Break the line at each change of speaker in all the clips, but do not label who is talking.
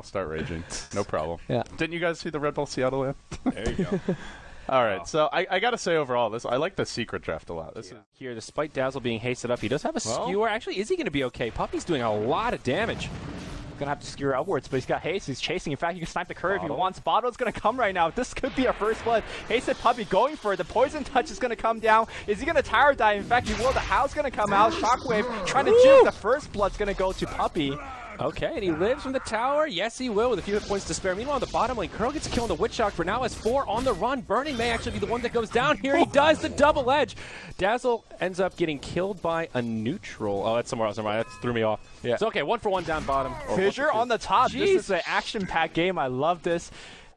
I'll start raging. No problem.
Yeah.
Didn't you guys see the Red Bull Seattle win?
There you go.
All right, so I got to say overall, I like the secret draft a lot. This is
Here, despite Dazzle being hasted up, he does have a skewer. Actually, is he going to be okay? Puppy's doing a lot of damage.
Gonna have to skewer upwards, but he's got haste. He's chasing. In fact, he can snipe the curve if he wants. Bottle's gonna come right now. This could be a first blood. Hasted Puppy going for it. The poison touch is gonna come down. Is he gonna tower dive? In fact, he will. The how's gonna come out. Shockwave trying to juke. The first blood's gonna go to Puppy.
Okay, and he lives from the tower. Yes, he will, with a few hit points to spare. Meanwhile, on the bottom lane, Curl gets a kill on the Witch Doctor. Now has 4 on the run. Burning may actually be the one that goes down here. He does the double edge. Dazzle ends up getting killed by a neutral. Oh, that's somewhere else. That threw me off. Yeah. It's okay. 1 for 1 down bottom.
Fissure on the top.
Jeez.
This is an action-packed game. I love this.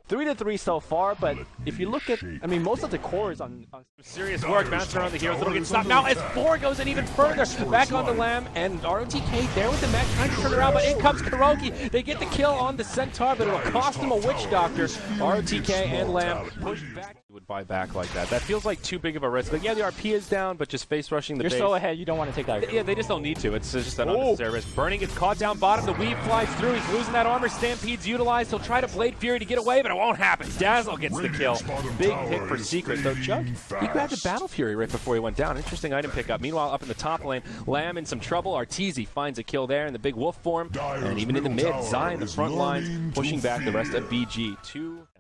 3-3 so far, but if you look at, I mean, most of the core is on
serious work, bouncing around the heroes. It'll get stopped now as 4 goes in even further. Back on the LaNm, and rOtk there with the mech trying to turn around, but in comes Kuroki. They get the kill on the Centaur, but it'll cost him a Witch Doctor. rOtk and LaNm push back. Would buy back like that. That feels like too big of a risk. Like, yeah, the RP is down, but just face rushing the base.
You're so ahead, you don't want to take that risk.
Yeah, they just don't need to. It's just an unnecessary risk. Burning gets caught down bottom. The weave flies through. He's losing that armor. Stampede's utilized. He'll try to Blade Fury to get away, but it won't happen. Dazzle gets the kill. Big hit for Secret, though. Jug, he grabbed the Battle Fury right before he went down. Interesting item pickup. Meanwhile, up in the top lane, LaNm in some trouble. Arteezy finds a kill there in the big wolf form. And even in the mid, Zai in the front lines, pushing back the rest of BG.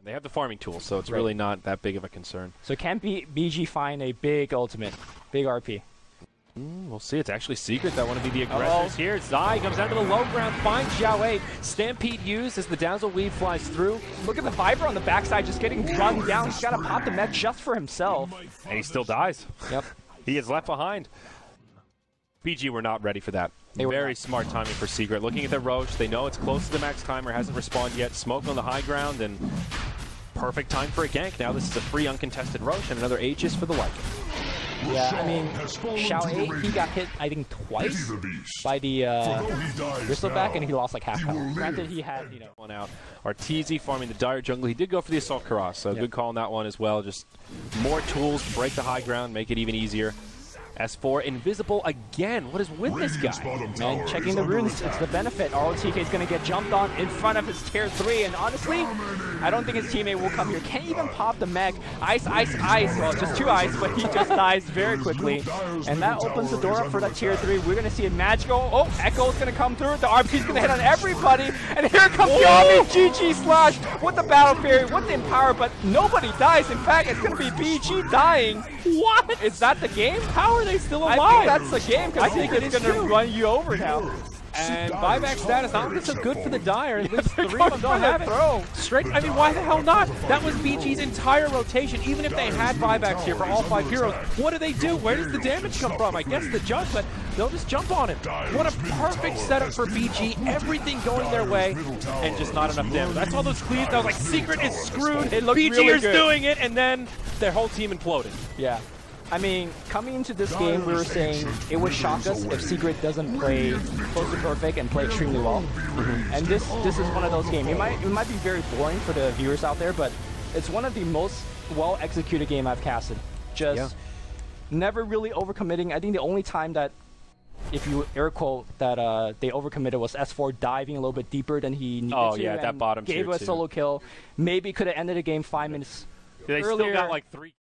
They have the farming tools, so it's really not that big of a concern.
So can BG find a big ultimate, big RP?
We'll see. It's actually Secret that want to be the aggressors here. Zai comes down to the low ground, finds Xiao 8. Stampede used as the Dazzle weave flies through.
Look at the Viper on the backside just getting run down. He's got to pop the mech just for himself.
And he still dies.
Yep.
He is left behind. BG were not ready for that. Very smart timing for Secret. Looking at the Roche, they know it's close to the max timer, hasn't responded yet. Smoke on the high ground, and perfect time for a gank. Now this is a free uncontested Roche and another Aegis for the Lycan.
Yeah, I mean, Xiao 8, he got hit, I think, twice by the Bristleback, and he lost like half health. Granted, he had, you know,
one out. Arteezy farming the Dire jungle. He did go for the Assault Karas, so good call on that one as well. Just more tools, break the high ground, make it even easier. S4 invisible again. What is with this guy?
Man, checking the runes, it's the benefit. rOtk is going to get jumped on in front of his tier 3, and honestly, I don't think his teammate will come here. Can't even pop the mech. Ice, ice, ice. Well, just 2 ice, but he just dies very quickly. And that opens the door up for that tier 3. We're going to see a magical. Oh, Echo's going to come through. The RP's going to hit on everybody. And here comes Yami, GG Slash with the Battle Fury, with the Empower, but nobody dies. In fact, it's going to be BG dying. What? Is that the game? How are they still alive? I think that's the game, because I think it's going to run you over now.
And buyback status not looking so good for the Dire. At least 3 of them don't have it. Straight, I mean, why the hell not? That was BG's entire rotation. Even if they had buybacks here for all 5 heroes, what do they do? Where does the damage come from? I guess the Jug, but they'll just jump on him. What a perfect setup for BG. Everything going their way, and just not enough damage. I saw those cleaves. I was like, Secret is screwed.
It looked
BG
really
is
good.
doing it, and then their whole team imploded.
Yeah. I mean, coming into this game, we were saying it would shock us if Secret doesn't play close to perfect and play extremely well. And this is one of those games. It might be very boring for the viewers out there, but it's one of the most well-executed game I've casted. Just never really overcommitting. I think the only time that, if you air quote, that they overcommitted was S4 diving a little bit deeper than he needed to.
Oh yeah, that bottom tier
gave a solo kill. Maybe could have ended the game 5 minutes
They
earlier.
still got like 3